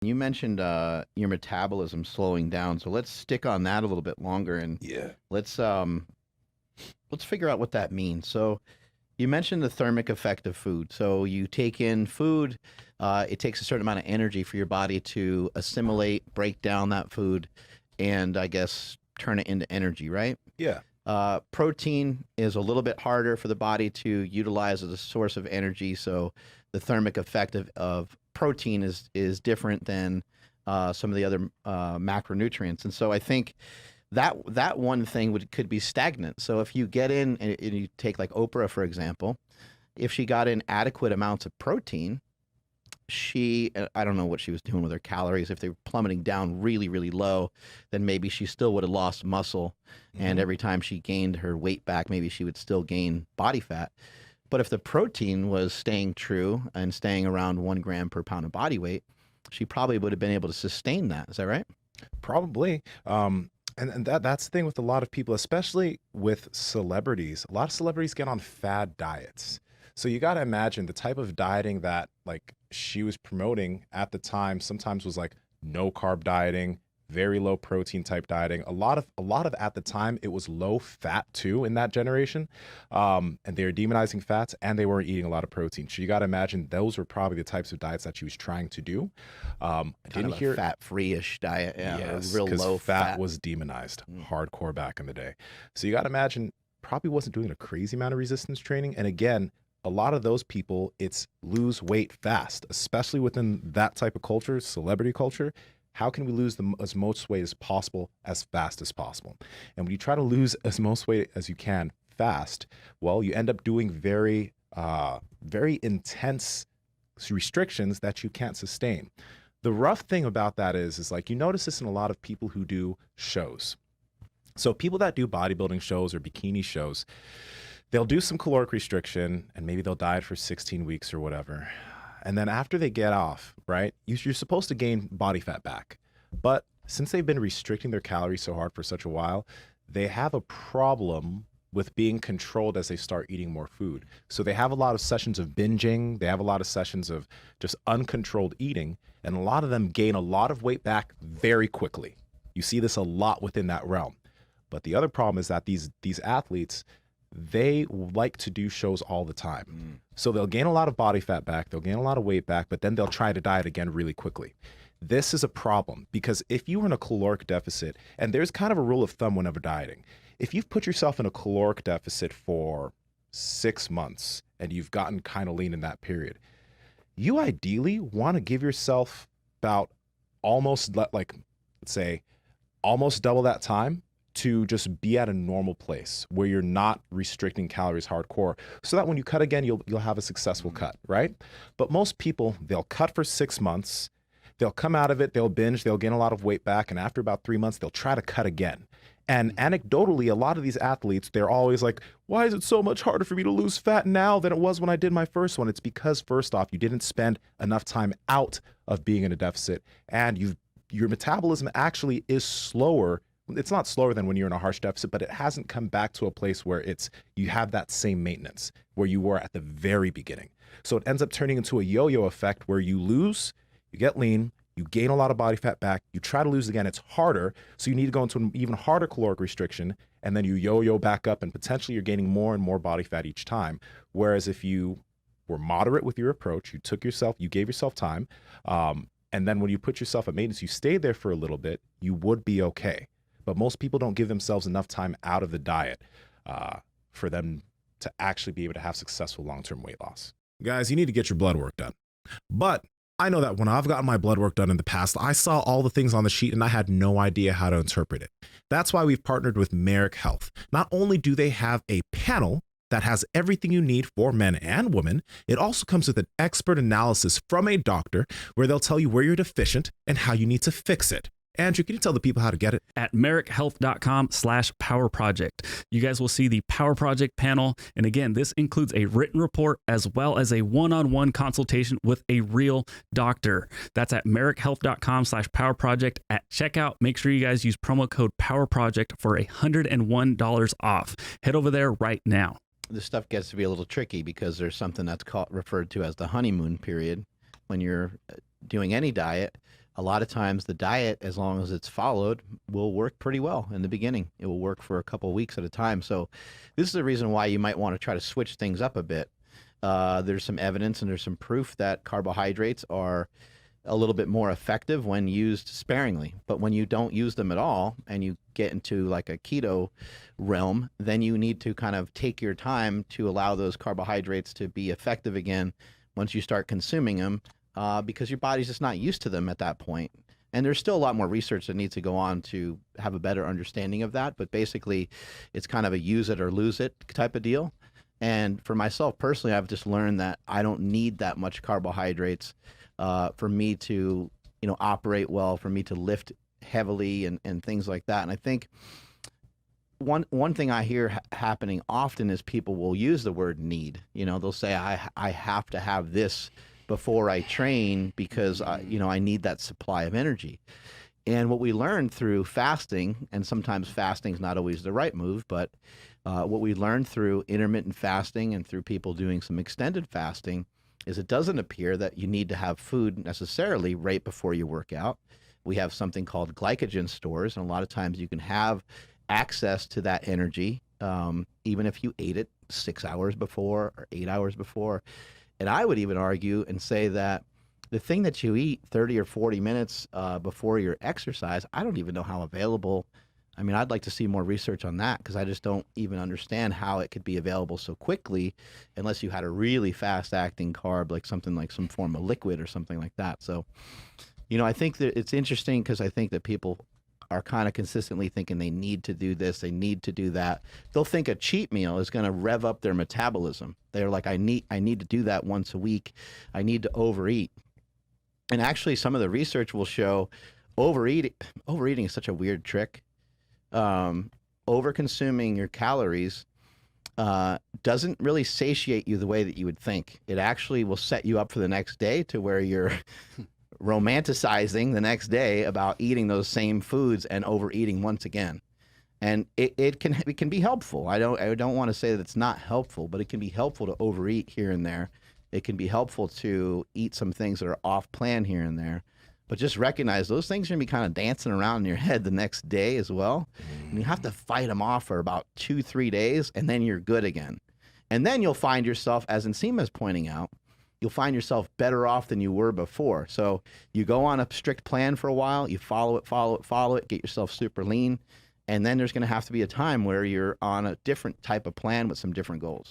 You mentioned your metabolism slowing down, so let's stick on that a little bit longer and Yeah. let's um let's figure out what that means. So you mentioned the thermic effect of food. So you take in food, it takes a certain amount of energy for your body to assimilate, break down that food, and I guess turn it into energy, right? Yeah. Protein is a little bit harder for the body to utilize as a source of energy. So the thermic effect of protein is different than some of the other macronutrients. And so I think that one thing could be stagnant. So if you get in and you take like Oprah, for example, if she got in adequate amounts of protein, I don't know what she was doing with her calories. If they were plummeting down really, really low, then maybe she still would have lost muscle. And Hmm. every time she gained her weight back, maybe she would still gain body fat. But if the protein was staying true and staying around 1 gram per pound of body weight, she probably would have been able to sustain that. Is that right? Probably. And that's the thing with a lot of people, especially with celebrities. A lot of celebrities get on fad diets. So you got to imagine the type of dieting that like she was promoting at the time sometimes was like no carb dieting, very low protein type dieting. A lot of at the time it was low fat too in that generation. And they were demonizing fats and they weren't eating a lot of protein. So you got to imagine those were probably the types of diets that she was trying to do. I Kind didn't of a hear. fat-free-ish diet. Yeah, a Yes, real because low fat fat. was demonized Mm. hardcore back in the day. So you got to imagine probably wasn't doing a crazy amount of resistance training. And again, a lot of those people, it's lose weight fast, especially within that type of culture, celebrity culture. How can we lose as most weight as possible as fast as possible? And when you try to lose as most weight as you can fast, well, you end up doing very intense restrictions that you can't sustain. The rough thing about that is like you notice this in a lot of people who do shows. So people that do bodybuilding shows or bikini shows, they'll do some caloric restriction and maybe they'll diet for 16 weeks or whatever. And then after they get off, right, you're supposed to gain body fat back. But since they've been restricting their calories so hard for such a while, they have a problem with being controlled as they start eating more food. So they have a lot of sessions of binging, they have a lot of sessions of just uncontrolled eating, and a lot of them gain a lot of weight back very quickly. You see this a lot within that realm. But the other problem is that these athletes, they like to do shows all the time. Mm. So they'll gain a lot of body fat back, they'll gain a lot of weight back, but then they'll try to diet again really quickly. This is a problem because if you are in a caloric deficit, and there's kind of a rule of thumb whenever dieting, if you've put yourself in a caloric deficit for 6 months and you've gotten kind of lean in that period, you ideally want to give yourself about like, let's say, almost double that time to just be at a normal place where you're not restricting calories hardcore so that when you cut again you'll have a successful cut, right? But most people, they'll cut for 6 months, they'll come out of it, they'll binge, they'll gain a lot of weight back, and after about 3 months they'll try to cut again. And anecdotally, a lot of these athletes, they're always like, why is it so much harder for me to lose fat now than it was when I did my first one? It's because first off, you didn't spend enough time out of being in a deficit, and your metabolism actually is slower. It's not slower than when you're in a harsh deficit, but it hasn't come back to a place where you have that same maintenance where you were at the very beginning. So it ends up turning into a yo-yo effect where you lose, you get lean, you gain a lot of body fat back, you try to lose again, it's harder. So you need to go into an even harder caloric restriction, and then you yo-yo back up, and potentially you're gaining more and more body fat each time. Whereas if you were moderate with your approach, you gave yourself time, and then when you put yourself at maintenance, you stayed there for a little bit, you would be okay. But most people don't give themselves enough time out of the diet for them to actually be able to have successful long-term weight loss. Guys, you need to get your blood work done. But I know that when I've gotten my blood work done in the past, I saw all the things on the sheet and I had no idea how to interpret it. That's why we've partnered with Merrick Health. Not only do they have a panel that has everything you need for men and women, it also comes with an expert analysis from a doctor where they'll tell you where you're deficient and how you need to fix it. Andrew, can you tell the people how to get it? At merrickhealth.com/power project. You guys will see the Power Project panel. And again, this includes a written report as well as a one-on-one consultation with a real doctor. That's at merrickhealth.com/power project. At checkout, make sure you guys use promo code Power Project for $101 off. Head over there right now. This stuff gets to be a little tricky because there's something that's referred to as the honeymoon period when you're doing any diet. a lot of times the diet, as long as it's followed, will work pretty well in the beginning. It will work for a couple of weeks at a time. So this is the reason why you might want to try to switch things up a bit. There's some evidence and there's some proof that carbohydrates are a little bit more effective when used sparingly. But when you don't use them at all and you get into like a keto realm, then you need to kind of take your time to allow those carbohydrates to be effective again once you start consuming them, because your body's just not used to them at that point. And there's still a lot more research that needs to go on to have a better understanding of that. But basically, it's kind of a use it or lose it type of deal. And for myself personally, I've just learned that I don't need that much carbohydrates for me to, operate well, for me to lift heavily and things like that. And I think one thing I hear happening often is people will use the word need. They'll say, I have to have this before I train because, I need that supply of energy. And what we learned through fasting, and sometimes fasting is not always the right move, but what we learned through intermittent fasting and through people doing some extended fasting is it doesn't appear that you need to have food necessarily right before you work out. We have something called glycogen stores, and a lot of times you can have access to that energy even if you ate it 6 hours before or 8 hours before. And I would even argue and say that the thing that you eat 30 or 40 minutes before your exercise, I don't even know how available. I mean, I'd like to see more research on that because I just don't even understand how it could be available so quickly unless you had a really fast acting carb, like something like some form of liquid or something like that. So, I think that it's interesting because I think that people are kind of consistently thinking they need to do this, they need to do that. They'll think a cheat meal is going to rev up their metabolism. They're like, I need to do that once a week. I need to overeat. And actually, some of the research will show overeating is such a weird trick. Over-consuming your calories doesn't really satiate you the way that you would think. It actually will set you up for the next day to where you're romanticizing the next day about eating those same foods and overeating once again. And it can be helpful. I don't want to say that it's not helpful, but it can be helpful to overeat here and there. It can be helpful to eat some things that are off plan here and there. But just recognize those things are going to be kind of dancing around in your head the next day as well. And you have to fight them off for about 2-3 days, and then you're good again. And then you'll find yourself, as Nsima is pointing out, you'll find yourself better off than you were before. So you go on a strict plan for a while, you follow it, get yourself super lean. And then there's going to have to be a time where you're on a different type of plan with some different goals.